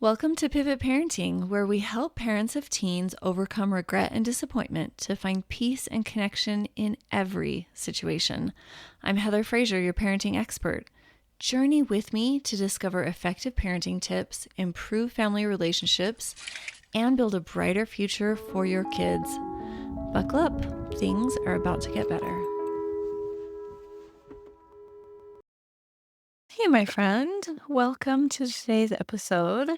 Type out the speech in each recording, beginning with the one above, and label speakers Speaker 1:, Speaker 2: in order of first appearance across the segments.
Speaker 1: Welcome to Pivot Parenting, where we help parents of teens overcome regret and disappointment to find peace and connection in every situation. I'm Heather Frazier, your parenting expert. Journey with me to discover effective parenting tips, improve family relationships, and build a brighter future for your kids. Buckle up, things are about to get better. Hey, my friend, welcome to today's episode.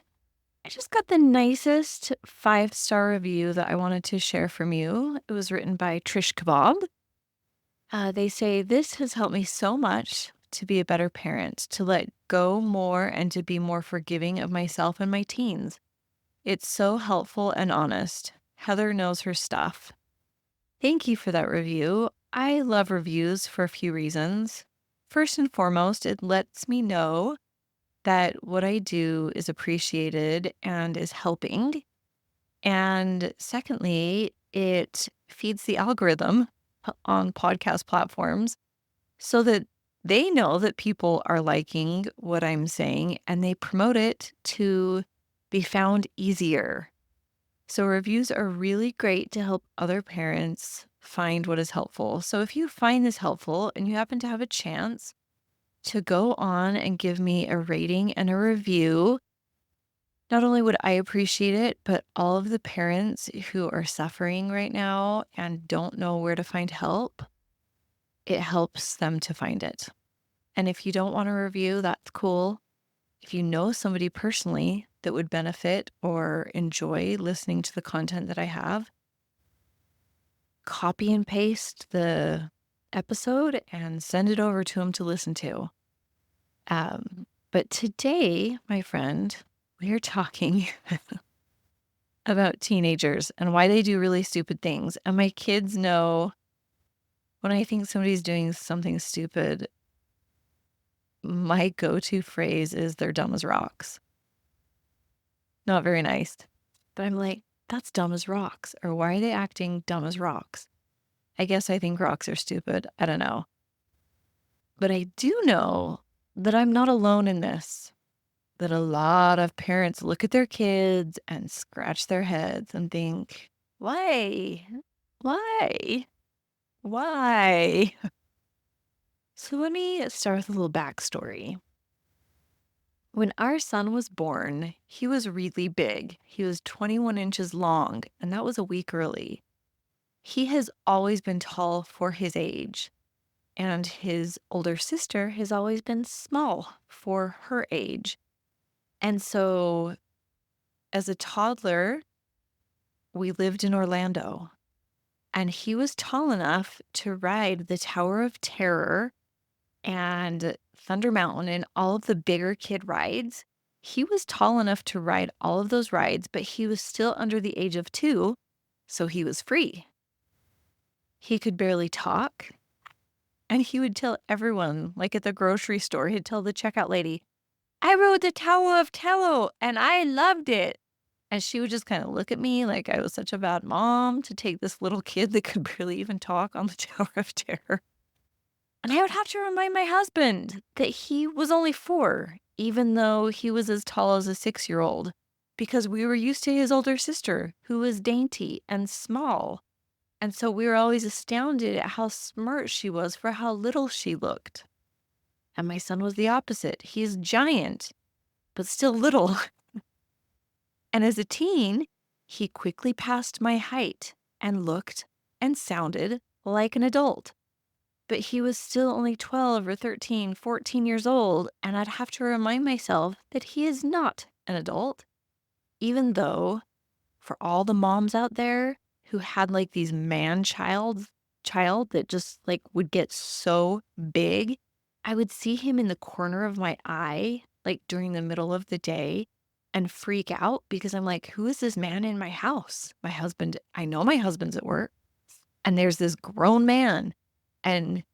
Speaker 1: I just got the nicest 5-star review that I wanted to share from you. It was written by Trish Kebab. They say, "This has helped me so much to be a better parent, to let go more and to be more forgiving of myself and my teens. It's so helpful and honest. Heather knows her stuff." Thank you for that review. I love reviews for a few reasons. First and foremost, it lets me know that what I do is appreciated and is helping. And secondly, it feeds the algorithm on podcast platforms so that they know that people are liking what I'm saying and they promote it to be found easier. So reviews are really great to help other parents find what is helpful. So if you find this helpful and you happen to have a chance to go on and give me a rating and a review, not only would I appreciate it, but all of the parents who are suffering right now and don't know where to find help, it helps them to find it. And if you don't want a review, that's cool. If you know somebody personally that would benefit or enjoy listening to the content that I have, copy and paste the episode and send it over to them to listen to. But today, my friend, we are talking about teenagers and why they do really stupid things. And my kids know when I think somebody's doing something stupid, my go-to phrase is "they're dumb as rocks." Not very nice. But I'm like, that's dumb as rocks. Or why are they acting dumb as rocks? I guess I think rocks are stupid. I don't know. But I do know that I'm not alone in this. That a lot of parents look at their kids and scratch their heads and think, why? Why? Why? So let me start with a little backstory. When our son was born, he was really big. He was 21 inches long, and that was a week early. He has always been tall for his age, and his older sister has always been small for her age. And so as a toddler, we lived in Orlando, and he was tall enough to ride the Tower of Terror and Thunder Mountain and all of the bigger kid rides. He was tall enough to ride all of those rides, but he was still under the age of 2, so he was free. He could barely talk, and he would tell everyone, like at the grocery store, he'd tell the checkout lady, "I rode the Tower of Terror, and I loved it." And she would just kind of look at me like I was such a bad mom to take this little kid that could barely even talk on the Tower of Terror. And I would have to remind my husband that he was only 4, even though he was as tall as a 6-year-old, because we were used to his older sister, who was dainty and small. And so we were always astounded at how smart she was for how little she looked. And my son was the opposite. He's giant, but still little. And as a teen, he quickly passed my height and looked and sounded like an adult. But he was still only 12 or 13, 14 years old, and I'd have to remind myself that he is not an adult, even though for all the moms out there who had like these child that just like would get so big, I would see him in the corner of my eye, like during the middle of the day, and freak out because I'm like, who is this man in my house? I know my husband's at work, and there's this grown man, and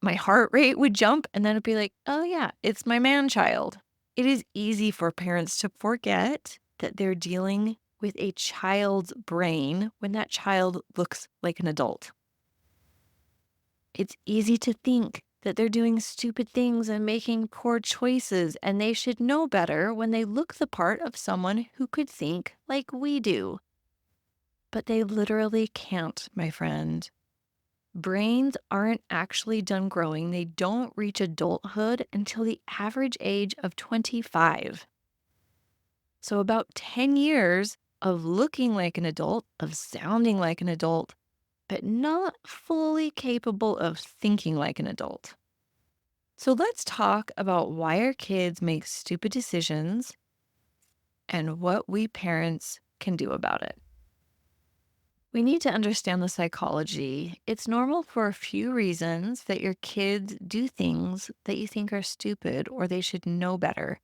Speaker 1: my heart rate would jump, and then it'd be like, oh yeah, it's my man child. It is easy for parents to forget that they're dealing with a child's brain when that child looks like an adult. It's easy to think that they're doing stupid things and making poor choices, and they should know better when they look the part of someone who could think like we do. But they literally can't, my friend. Brains aren't actually done growing. They don't reach adulthood until the average age of 25. So, about 10 years of looking like an adult, of sounding like an adult, but not fully capable of thinking like an adult. So, let's talk about why our kids make stupid decisions and what we parents can do about it. We need to understand the psychology. It's normal for a few reasons that your kids do things that you think are stupid or they should know better.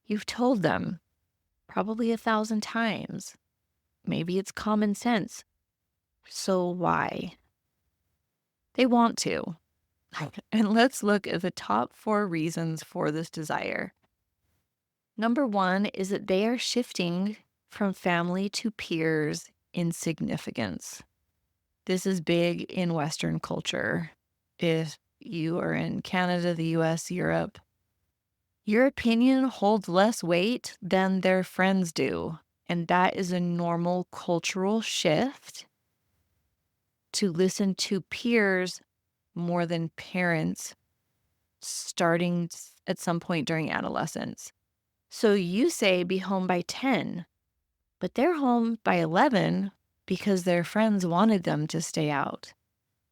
Speaker 1: You've told them probably 1,000 times. Maybe it's common sense. So why? They want to. And let's look at the top 4 reasons for this desire. Number 1 is that they are shifting from family to peers in significance. This is big in Western culture. If you are in Canada, the US, Europe, your opinion holds less weight than their friends do. And that is a normal cultural shift to listen to peers more than parents starting at some point during adolescence. So you say be home by 10, but they're home by 11 because their friends wanted them to stay out.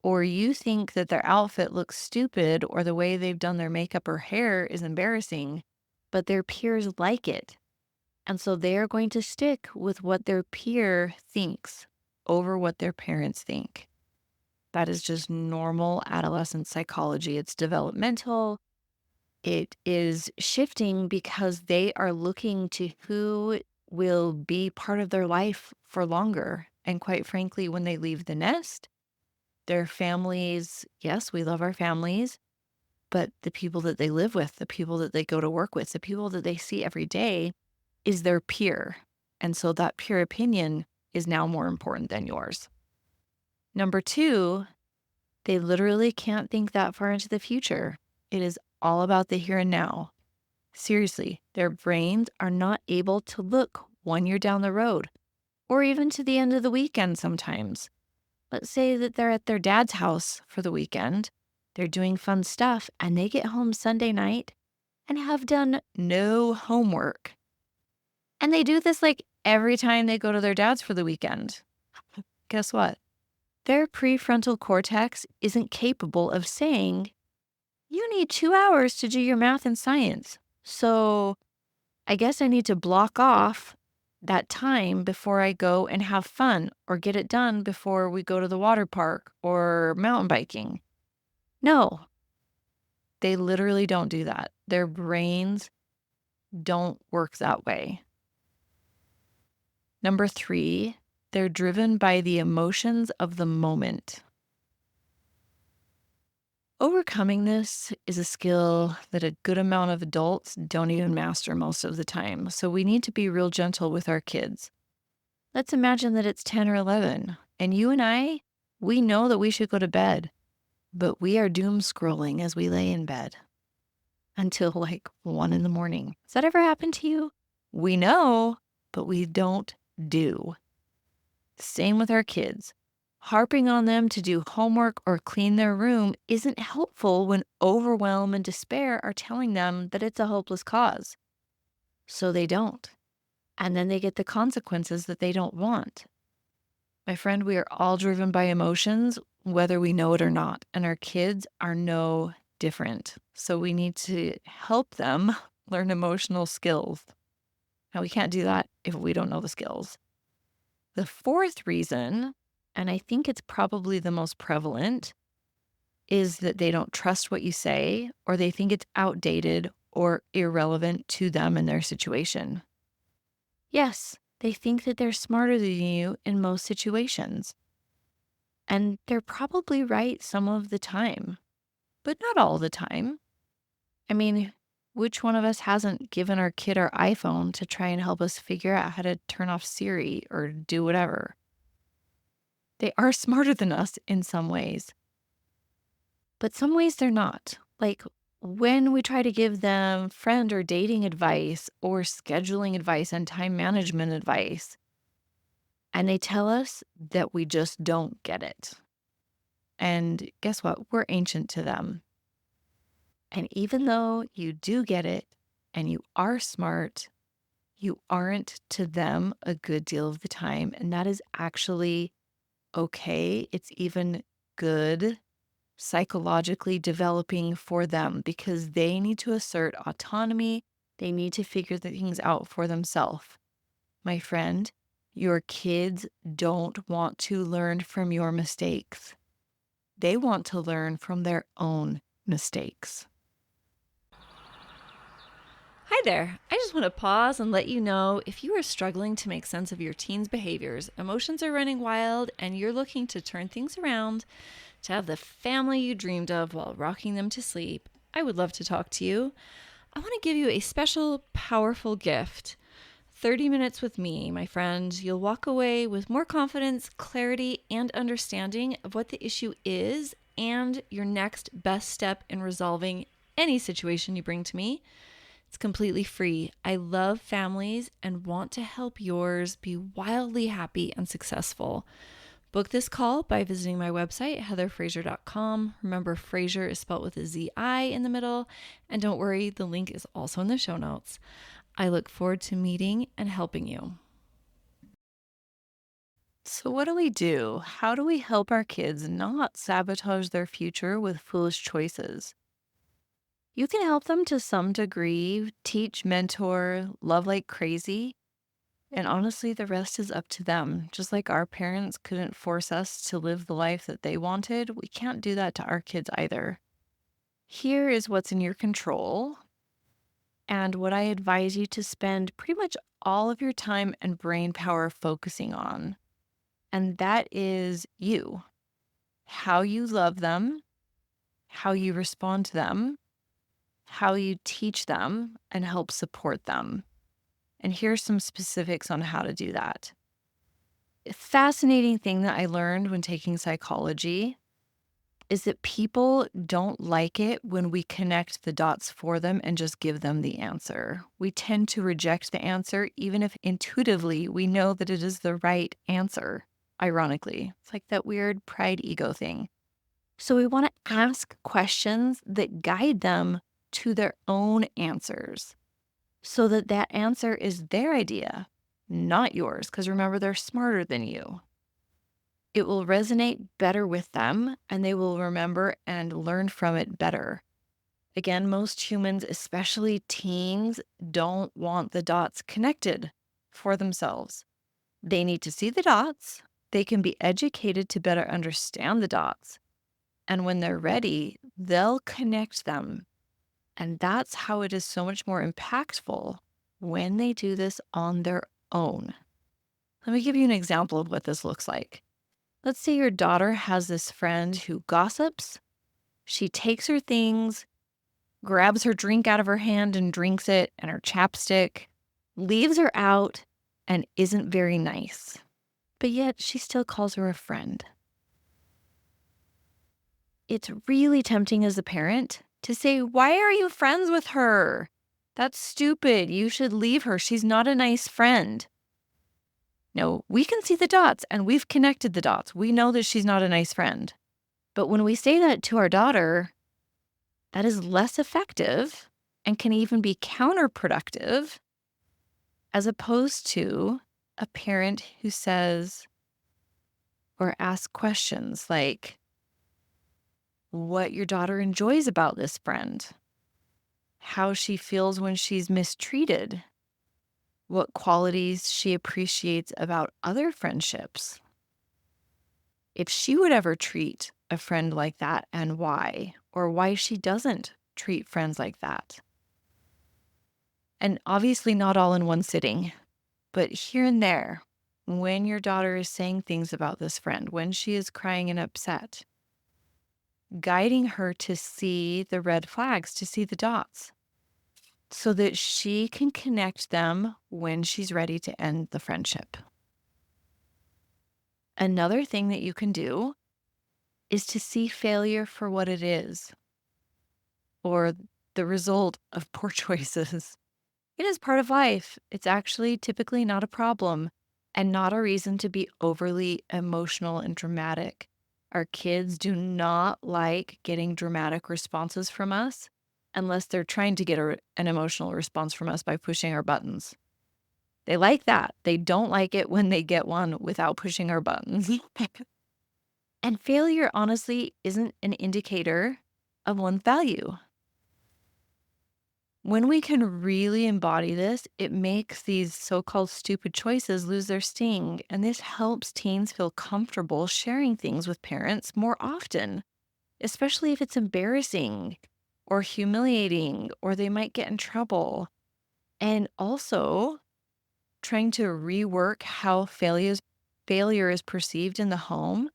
Speaker 1: Or you think that their outfit looks stupid or the way they've done their makeup or hair is embarrassing, but their peers like it. And so they are going to stick with what their peer thinks over what their parents think. That is just normal adolescent psychology. It's developmental. It is shifting because they are looking to who will be part of their life for longer. And quite frankly, when they leave the nest, their families, yes, we love our families, but the people that they live with, the people that they go to work with, the people that they see every day is their peer. And so that peer opinion is now more important than yours. Number 2, they literally can't think that far into the future. It is all about the here and now. Seriously, their brains are not able to look 1 year down the road or even to the end of the weekend sometimes. Let's say that they're at their dad's house for the weekend. They're doing fun stuff and they get home Sunday night and have done no homework. And they do this like every time they go to their dad's for the weekend. Guess what? Their prefrontal cortex isn't capable of saying, you need 2 hours to do your math and science. So I guess I need to block off that time before I go and have fun or get it done before we go to the water park or mountain biking. No, they literally don't do that. Their brains don't work that way. Number 3, they're driven by the emotions of the moment. Overcoming this is a skill that a good amount of adults don't even master most of the time. So we need to be real gentle with our kids. Let's imagine that it's 10 or 11, and you and I, we know that we should go to bed, but we are doom scrolling as we lay in bed until like 1 in the morning. Has that ever happened to you? We know, but we don't do. Same with our kids. Harping on them to do homework or clean their room isn't helpful when overwhelm and despair are telling them that it's a hopeless cause. So they don't. And then they get the consequences that they don't want. My friend, we are all driven by emotions, whether we know it or not. And our kids are no different. So we need to help them learn emotional skills. Now, we can't do that if we don't know the skills. The 4th reason, and I think it's probably the most prevalent, is that they don't trust what you say or they think it's outdated or irrelevant to them and their situation. Yes, they think that they're smarter than you in most situations. And they're probably right some of the time, but not all the time. I mean, which one of us hasn't given our kid our iPhone to try and help us figure out how to turn off Siri or do whatever? They are smarter than us in some ways. But some ways they're not. Like when we try to give them friend or dating advice or scheduling advice and time management advice, and they tell us that we just don't get it. And guess what? We're ancient to them. And even though you do get it and you are smart, you aren't to them a good deal of the time. And that is actually okay. It's even good psychologically developing for them because they need to assert autonomy. They need to figure the things out for themselves. My friend, your kids don't want to learn from your mistakes. They want to learn from their own mistakes.
Speaker 2: Hi there. I just want to pause and let you know if you are struggling to make sense of your teen's behaviors, emotions are running wild, and you're looking to turn things around to have the family you dreamed of while rocking them to sleep, I would love to talk to you. I want to give you a special, powerful gift. 30 minutes with me, my friend. You'll walk away with more confidence, clarity, and understanding of what the issue is and your next best step in resolving any situation you bring to me. It's completely free. I love families and want to help yours be wildly happy and successful. Book this call by visiting my website, heatherfraser.com. Remember, Fraser is spelled with a Z-I in the middle. And don't worry, the link is also in the show notes. I look forward to meeting and helping you.
Speaker 1: So, what do we do? How do we help our kids not sabotage their future with foolish choices? You can help them to some degree, teach, mentor, love like crazy. And honestly, the rest is up to them. Just like our parents couldn't force us to live the life that they wanted, we can't do that to our kids either. Here is what's in your control and what I advise you to spend pretty much all of your time and brain power focusing on. And that is you, how you love them, how you respond to them, how you teach them, and help support them. And here's some specifics on how to do that. A fascinating thing that I learned when taking psychology is that people don't like it when we connect the dots for them and just give them the answer. We tend to reject the answer, even if intuitively we know that it is the right answer. Ironically, it's like that weird pride ego thing. So we want to ask questions that guide them to their own answers so that that answer is their idea, not yours. Because remember, they're smarter than you. It will resonate better with them and they will remember and learn from it better. Again, most humans, especially teens, don't want the dots connected for themselves. They need to see the dots. They can be educated to better understand the dots. And when they're ready, they'll connect them. And that's how it is so much more impactful when they do this on their own. Let me give you an example of what this looks like. Let's say your daughter has this friend who gossips. She takes her things, grabs her drink out of her hand and drinks it, and her chapstick, leaves her out, and isn't very nice. But yet she still calls her a friend. It's really tempting as a parent to say, "Why are you friends with her? That's stupid. You should leave her. She's not a nice friend." No, we can see the dots and we've connected the dots. We know that she's not a nice friend. But when we say that to our daughter, that is less effective and can even be counterproductive as opposed to a parent who says or asks questions like what your daughter enjoys about this friend, how she feels when she's mistreated, what qualities she appreciates about other friendships. If she would ever treat a friend like that and why, or why she doesn't treat friends like that. And obviously, not all in one sitting, but here and there, when your daughter is saying things about this friend, when she is crying and upset, guiding her to see the red flags, to see the dots, so that she can connect them when she's ready to end the friendship. Another thing that you can do is to see failure for what it is, or the result of poor choices. It is part of life. It's actually typically not a problem and not a reason to be overly emotional and dramatic. Our kids do not like getting dramatic responses from us unless they're trying to get an emotional response from us by pushing our buttons. They like that. They don't like it when they get one without pushing our buttons. And failure, honestly, isn't an indicator of one's value. When we can really embody this, it makes these so called stupid choices lose their sting. And this helps teens feel comfortable sharing things with parents more often, especially if it's embarrassing or humiliating or they might get in trouble. And also, trying to rework how failure is perceived in the home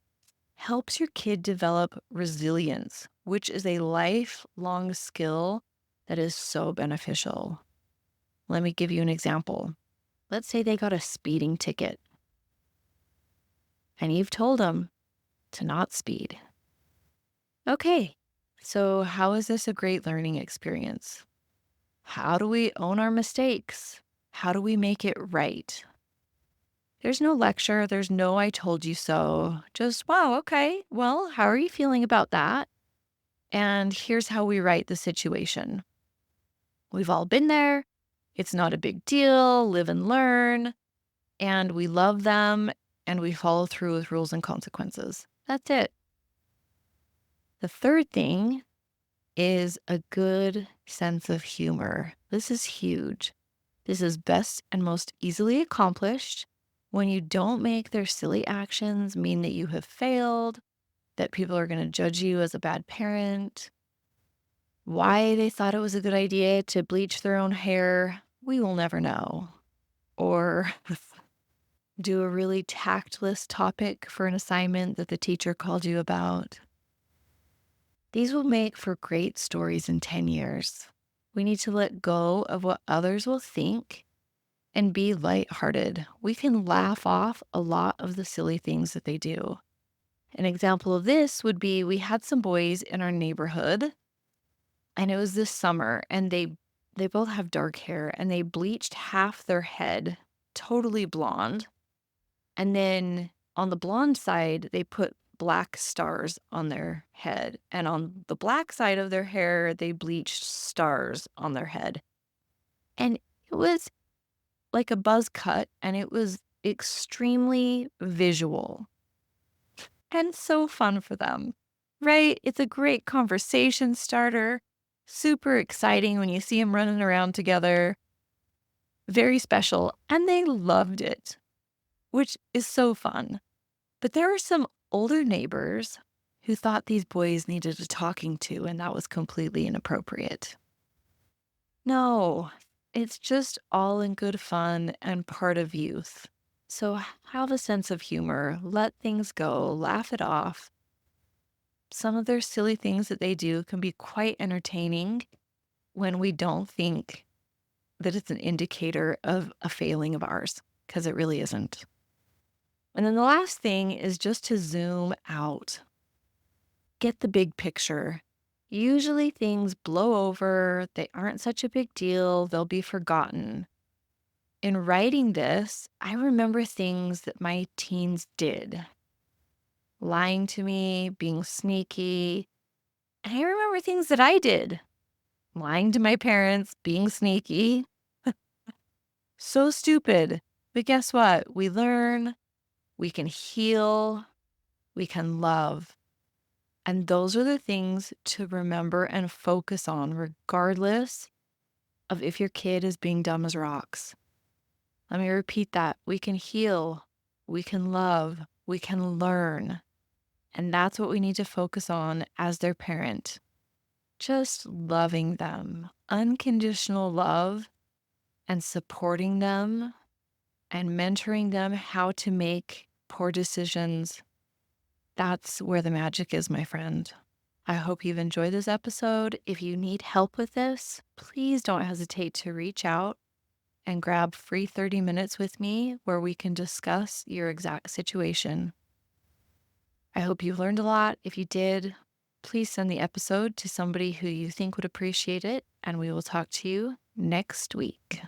Speaker 1: helps your kid develop resilience, which is a lifelong skill that is so beneficial. Let me give you an example. Let's say they got a speeding ticket and you've told them to not speed. Okay, so how is this a great learning experience? How do we own our mistakes? How do we make it right? There's no lecture, there's no I told you so. Just, wow, okay, well, how are you feeling about that? And here's how we right the situation. We've all been there. It's not a big deal. Live and learn. And we love them and we follow through with rules and consequences. That's it. The third thing is a good sense of humor. This is huge. This is best and most easily accomplished when you don't make their silly actions mean that you have failed, that people are going to judge you as a bad parent. Why they thought it was a good idea to bleach their own hair, we will never know. Or do a really tactless topic for an assignment that the teacher called you about. These will make for great stories in 10 years. We need to let go of what others will think and be lighthearted. We can laugh off a lot of the silly things that they do. An example of this would be we had some boys in our neighborhood and it was this summer and they both have dark hair and they bleached half their head totally blonde. And then on the blonde side, they put black stars on their head. And on the black side of their hair, they bleached stars on their head. And it was like a buzz cut and it was extremely visual and so fun for them, right? It's a great conversation starter, super exciting when you see them running around together, very special. And they loved it, which is so fun. But there were some older neighbors who thought these boys needed a talking to, and that was completely inappropriate. No, it's just all in good fun and part of youth. So have a sense of humor, let things go, laugh it off. Some of their silly things that they do can be quite entertaining when we don't think that it's an indicator of a failing of ours, because it really isn't. And then the last thing is just to zoom out. Get the big picture. Usually things blow over, they aren't such a big deal, they'll be forgotten. In writing this, I remember things that my teens did, lying to me, being sneaky. And I remember things that I did, lying to my parents, being sneaky. So stupid. But guess what? We learn, we can heal, we can love. And those are the things to remember and focus on, regardless of if your kid is being dumb as rocks. Let me repeat that. We can heal, we can love, we can learn. And that's what we need to focus on as their parent. Just loving them, unconditional love, and supporting them and mentoring them how to make poor decisions. That's where the magic is, my friend. I hope you've enjoyed this episode. If you need help with this, please don't hesitate to reach out and grab free 30 minutes with me where we can discuss your exact situation. I hope you learned a lot. If you did, please send the episode to somebody who you think would appreciate it, and we will talk to you next week.